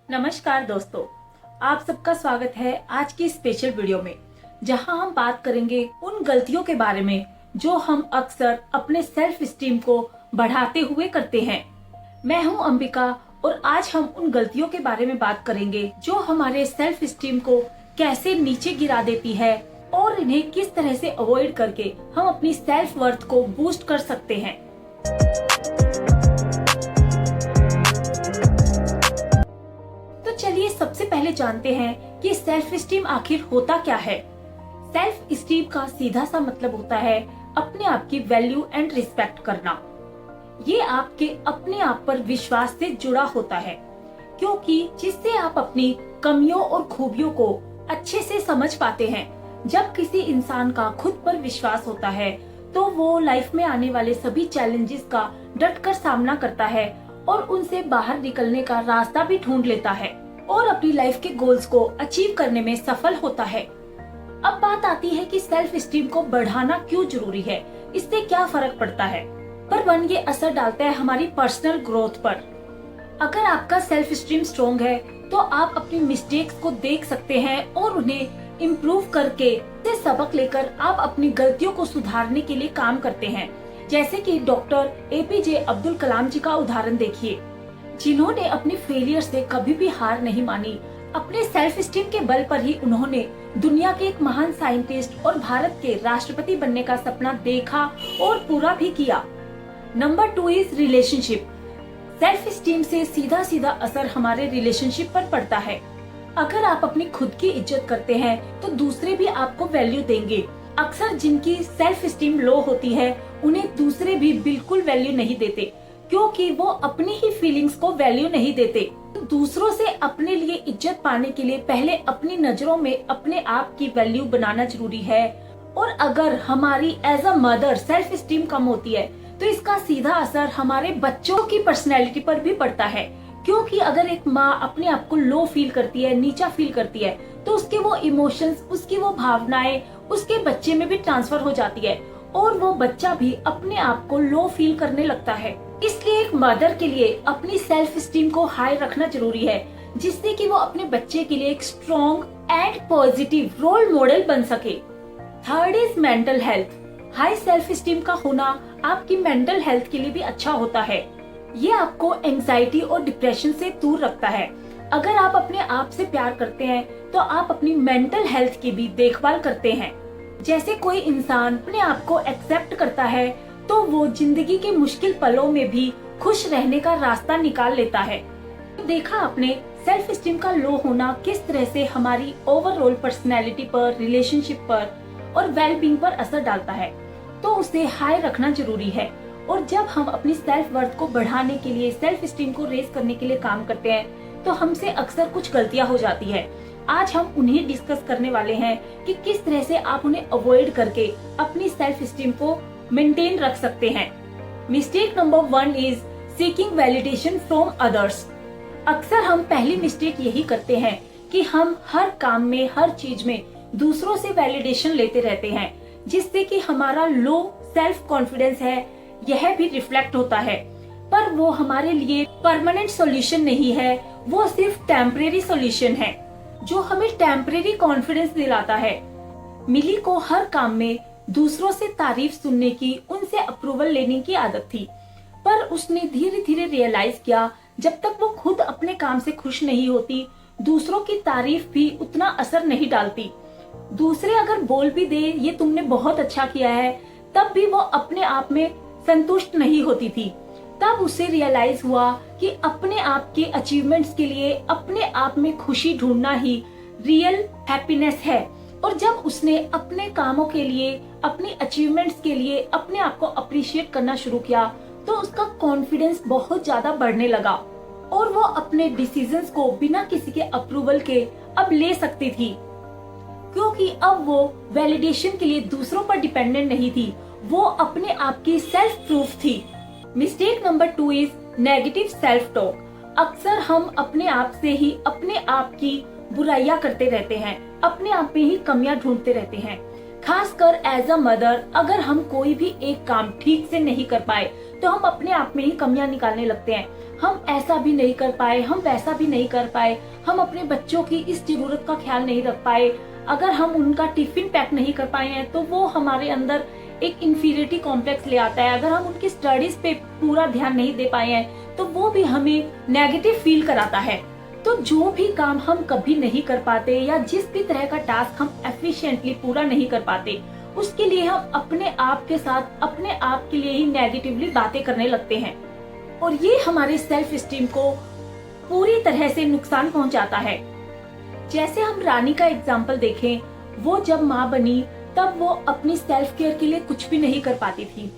नमस्कार दोस्तों, आप सबका स्वागत है आज की स्पेशल वीडियो में, जहां हम बात करेंगे उन गलतियों के बारे में जो हम अक्सर अपने सेल्फ स्टीम को बढ़ाते हुए करते हैं। मैं हूं अंबिका और आज हम उन गलतियों के बारे में बात करेंगे जो हमारे सेल्फ स्टीम को कैसे नीचे गिरा देती है और इन्हें किस तरह से अवॉइड करके हम अपनी सेल्फ वर्थ को बूस्ट कर सकते हैं। चलिए सबसे पहले जानते हैं कि सेल्फ स्टीम आखिर होता क्या है। सेल्फ स्टीम का सीधा सा मतलब होता है अपने आप की वैल्यू एंड रिस्पेक्ट करना। ये आपके अपने आप पर विश्वास से जुड़ा होता है, क्योंकि जिससे आप अपनी कमियों और खूबियों को अच्छे से समझ पाते हैं। जब किसी इंसान का खुद पर विश्वास होता है तो वो लाइफ में आने वाले सभी चैलेंजेस का डटकर सामना करता है और उनसे बाहर निकलने का रास्ता भी ढूंढ लेता है और अपनी लाइफ के गोल्स को अचीव करने में सफल होता है। अब बात आती है कि सेल्फ स्टीम को बढ़ाना क्यों जरूरी है, इससे क्या फर्क पड़ता है। पर वन, ये असर डालता है हमारी पर्सनल ग्रोथ पर। अगर आपका सेल्फ स्टीम स्ट्रॉन्ग है तो आप अपनी मिस्टेक्स को देख सकते हैं और उन्हें इम्प्रूव करके से सबक लेकर आप अपनी गलतियों को सुधारने के लिए काम करते हैं। जैसे कि डॉक्टर APJ अब्दुल कलाम जी का उदाहरण देखिए, जिन्होंने अपने फेलियर से कभी भी हार नहीं मानी। अपने सेल्फ स्टीम के बल पर ही उन्होंने दुनिया के एक महान साइंटिस्ट और भारत के राष्ट्रपति बनने का सपना देखा और पूरा भी किया। Number 2 is relationship. Self esteem से सीधा सीधा असर हमारे रिलेशनशिप पर पड़ता है। अगर आप अपनी खुद की इज्जत करते हैं तो दूसरे भी आपको वैल्यू देंगे। अक्सर जिनकी सेल्फ स्टीम लो होती है उन्हें दूसरे भी बिल्कुल वैल्यू नहीं देते, क्योंकि वो अपनी ही फीलिंग्स को वैल्यू नहीं देते। तो दूसरों से अपने लिए इज्जत पाने के लिए पहले अपनी नजरों में अपने आप की वैल्यू बनाना जरूरी है। और अगर हमारी as a mother self esteem कम होती है तो इसका सीधा असर हमारे बच्चों की पर्सनैलिटी पर भी पड़ता है, क्योंकि अगर एक माँ अपने आप को लो फील करती है, नीचा फील करती है, तो उसके वो इमोशंस, उसकी वो भावनाएं उसके बच्चे में भी ट्रांसफर हो जाती है और वो बच्चा भी अपने आप को लो फील करने लगता है। इसलिए एक मदर के लिए अपनी सेल्फ स्टीम को हाई रखना जरूरी है, जिससे कि वो अपने बच्चे के लिए एक strong and positive role model बन सके। Third is mental health. High self esteem का होना आपकी मेंटल हेल्थ के लिए भी अच्छा होता है। ये आपको एंजाइटी और डिप्रेशन से दूर रखता है। अगर आप अपने आप से प्यार करते हैं तो आप अपनी मेंटल हेल्थ की भी देखभाल करते हैं। जैसे कोई इंसान अपने आप को एक्सेप्ट करता है तो वो जिंदगी के मुश्किल पलों में भी खुश रहने का रास्ता निकाल लेता है। देखा आपने सेल्फ स्टीम का लो होना किस तरह से हमारी ओवरऑल पर्सनैलिटी पर, रिलेशनशिप पर और वेलबींग पर असर डालता है। तो उसे हाई रखना जरूरी है। और जब हम अपनी सेल्फ वर्थ को बढ़ाने के लिए, सेल्फ स्टीम को रेज करने के लिए काम करते हैं तो हमसे अक्सर कुछ गलतियां हो जाती है। आज हम उन्हें डिस्कस करने वाले हैं कि किस तरह से आप उन्हें अवॉइड करके अपनी सेल्फ स्टीम को मेंटेन रख सकते हैं। Mistake number 1 is seeking validation from others. अक्सर हम पहली मिस्टेक यही करते हैं कि हम हर काम में, हर चीज में दूसरों से वैलिडेशन लेते रहते हैं, जिससे कि हमारा लो सेल्फ कॉन्फिडेंस है यह भी रिफ्लेक्ट होता है। पर वो हमारे लिए परमानेंट सॉल्यूशन नहीं है, वो सिर्फ टेम्परेरी सॉल्यूशन है जो हमें टेम्परेरी कॉन्फिडेंस दिलाता है। मिली को हर काम में दूसरों से तारीफ सुनने की, उनसे अप्रूवल लेने की आदत थी, पर उसने धीरे धीरे रियलाइज किया जब तक वो खुद अपने काम से खुश नहीं होती, दूसरों की तारीफ भी उतना असर नहीं डालती। दूसरे अगर बोल भी दे ये तुमने बहुत अच्छा किया है, तब भी वो अपने आप में संतुष्ट नहीं होती थी। तब उसे रियलाइज हुआ कि अपने आप के अचीवमेंट्स के लिए अपने आप में खुशी ढूंढना ही रियल हैप्पीनेस है। और जब उसने अपने कामों के लिए, अपनी अचीवमेंट्स के लिए अपने आप को अप्रिशिएट करना शुरू किया तो उसका कॉन्फिडेंस बहुत ज्यादा बढ़ने लगा और वो अपने डिसीजंस को बिना किसी के अप्रूवल के अब ले सकती थी, क्योंकि अब वो वैलिडेशन के लिए दूसरों पर डिपेंडेंट नहीं थी, वो अपने आप की सेल्फ प्रूफ थी। Mistake number 2 is negative self talk. अक्सर हम अपने आप से ही अपने आप की बुराइयां करते रहते हैं, अपने आप में ही कमियां ढूंढते रहते हैं। खासकर एज अ मदर, अगर हम कोई भी एक काम ठीक से नहीं कर पाए तो हम अपने आप में ही कमियां निकालने लगते हैं। हम ऐसा भी नहीं कर पाए, हम वैसा भी नहीं कर पाए, हम अपने बच्चों की इस जरूरत का ख्याल नहीं रख पाए, अगर हम उनका टिफिन पैक नहीं कर पाए हैं तो वो हमारे अंदर एक इंफीरियरिटी कॉम्प्लेक्स ले आता है। अगर हम उनकी स्टडीज पे पूरा ध्यान नहीं दे पाए हैं तो वो भी हमें नेगेटिव फील कराता है। तो जो भी काम हम कभी नहीं कर पाते या जिस भी तरह का टास्क हम एफिशिएंटली पूरा नहीं कर पाते, उसके लिए हम अपने आप के साथ अपने आप के लिए ही नेगेटिवली बातें करने लगते हैं और ये हमारे सेल्फ स्टीम को पूरी तरह से नुकसान पहुंचाता है। जैसे हम रानी का एग्जाम्पल देखें, वो जब माँ बनी तब वो अपनी सेल्फ केयर के लिए कुछ भी नहीं कर पाती थी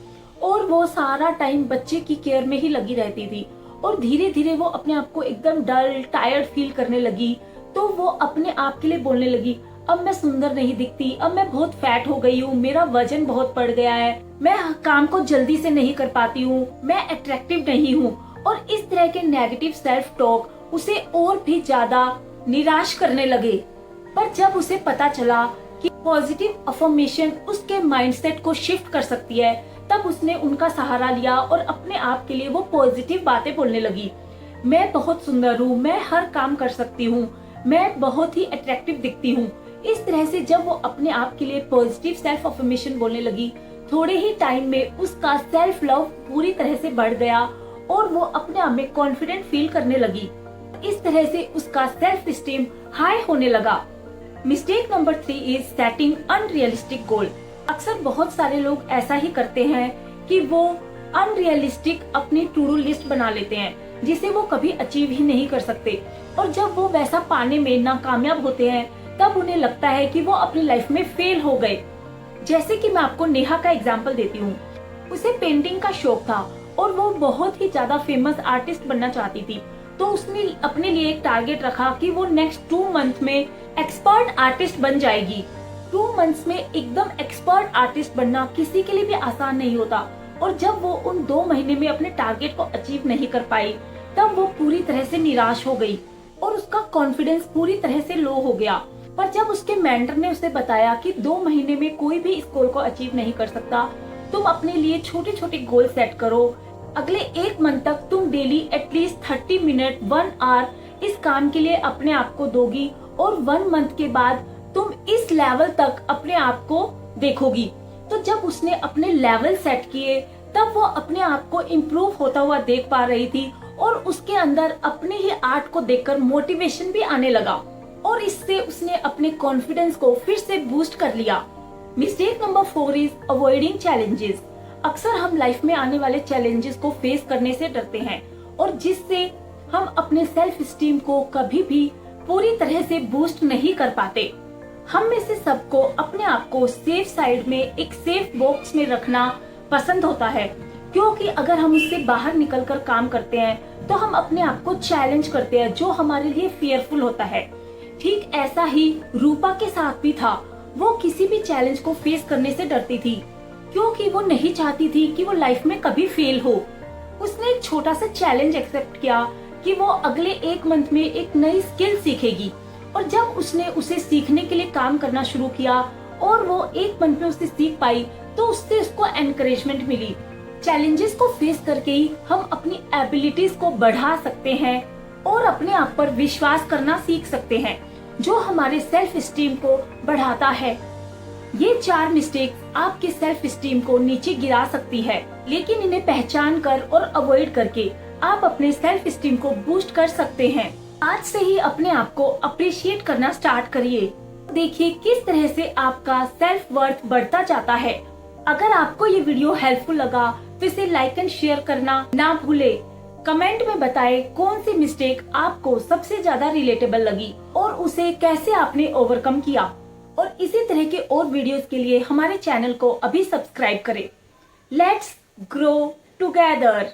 और वो सारा टाइम बच्चे की केयर में ही लगी रहती थी और धीरे धीरे वो अपने आप को एकदम डल टायर्ड फील करने लगी। तो वो अपने आप के लिए बोलने लगी, अब मैं सुंदर नहीं दिखती, अब मैं बहुत फैट हो गई हूँ, मेरा वजन बहुत बढ़ गया है, मैं काम को जल्दी से नहीं कर पाती हूँ, मैं अट्रैक्टिव नहीं हूँ। और इस तरह के नेगेटिव सेल्फ टॉक उसे और भी ज्यादा निराश करने लगे। पर जब उसे पता चला कि पॉजिटिव अफर्मेशन उसके माइंडसेट को शिफ्ट कर सकती है, तब उसने उनका सहारा लिया और अपने आप के लिए वो पॉजिटिव बातें बोलने लगी। मैं बहुत सुंदर हूँ, मैं हर काम कर सकती हूँ, मैं बहुत ही अट्रैक्टिव दिखती हूँ। इस तरह से जब वो अपने आप के लिए पॉजिटिव सेल्फ अफर्मेशन बोलने लगी, थोड़े ही टाइम में उसका सेल्फ लव पूरी तरह से बढ़ गया और वो अपने आप में कॉन्फिडेंट फील करने लगी। इस तरह से उसका सेल्फ स्टीम हाई होने लगा। Mistake number 3 is setting unrealistic goal. अक्सर बहुत सारे लोग ऐसा ही करते हैं कि वो अनरियलिस्टिक अपनी टू डू लिस्ट बना लेते हैं जिसे वो कभी अचीव ही नहीं कर सकते और जब वो वैसा पाने में नाकामयाब होते हैं तब उन्हें लगता है कि वो अपनी लाइफ में फेल हो गए। जैसे कि मैं आपको नेहा का एग्जांपल देती हूँ। उसे पेंटिंग का शौक था और वो बहुत ही ज्यादा फेमस आर्टिस्ट बनना चाहती थी। तो उसने अपने लिए एक टारगेट रखा कि वो नेक्स्ट 2 मंथ में एक्सपर्ट आर्टिस्ट बन जाएगी। 2 मंथ्स में एकदम एक्सपर्ट आर्टिस्ट बनना किसी के लिए भी आसान नहीं होता और जब वो उन 2 महीने में अपने टारगेट को अचीव नहीं कर पाई तब वो पूरी तरह से निराश हो गई और उसका कॉन्फिडेंस पूरी तरह से लो हो गया। पर जब उसके मेंटर ने उसे बताया कि 2 महीने में कोई भी इस गोल को अचीव नहीं कर सकता, तुम अपने लिए छोटे छोटे गोल सेट करो। अगले 1 मंथ तक तुम डेली एटलीस्ट 30 मिनट 1 आवर इस काम के लिए अपने आप को दोगी और 1 मंथ के बाद तुम इस लेवल तक अपने आप को देखोगी। तो जब उसने अपने लेवल सेट किए तब वो अपने आप को इम्प्रूव होता हुआ देख पा रही थी और उसके अंदर अपने ही आर्ट को देखकर मोटिवेशन भी आने लगा और इससे उसने अपने कॉन्फिडेंस को फिर से बूस्ट कर लिया। Mistake number 4 is avoiding challenges. अक्सर हम लाइफ में आने वाले चैलेंजेस को फेस करने से डरते हैं और जिससे हम अपने सेल्फ स्टीम को कभी भी पूरी तरह से बूस्ट नहीं कर पाते। हम में से सबको अपने आप को सेफ साइड में एक सेफ बॉक्स में रखना पसंद होता है, क्योंकि अगर हम उससे बाहर निकलकर काम करते हैं तो हम अपने आप को चैलेंज करते हैं जो हमारे लिए फियरफुल होता है। ठीक ऐसा ही रूपा के साथ भी था। वो किसी भी चैलेंज को फेस करने से डरती थी क्योंकि वो नहीं चाहती थी कि वो लाइफ में कभी फेल हो। उसने एक छोटा सा चैलेंज एक्सेप्ट किया कि वो अगले 1 मंथ में एक नई स्किल सीखेगी और जब उसने उसे सीखने के लिए काम करना शुरू किया और वो 1 मंथ में उसे सीख पाई तो उससे उसको एनकरेजमेंट मिली। चैलेंजेस को फेस करके ही हम अपनी एबिलिटीज को बढ़ा सकते हैं और अपने आप पर विश्वास करना सीख सकते हैं, जो हमारे सेल्फ स्टीम को बढ़ाता है। ये 4 मिस्टेक्स आपके सेल्फ स्टीम को नीचे गिरा सकती है, लेकिन इन्हें पहचान कर और अवॉइड करके आप अपने सेल्फ स्टीम को बूस्ट कर सकते हैं। आज से ही अपने आप को अप्रिशिएट करना स्टार्ट करिए। देखिए किस तरह से आपका सेल्फ वर्थ बढ़ता जाता है। अगर आपको ये वीडियो हेल्पफुल लगा तो इसे लाइक एंड शेयर करना ना भूले। कमेंट में बताएं कौन सी मिस्टेक आपको सबसे ज्यादा रिलेटेबल लगी और उसे कैसे आपने ओवरकम किया। और इसी तरह के और वीडियोस के लिए हमारे चैनल को अभी सब्सक्राइब करें। Let's grow together.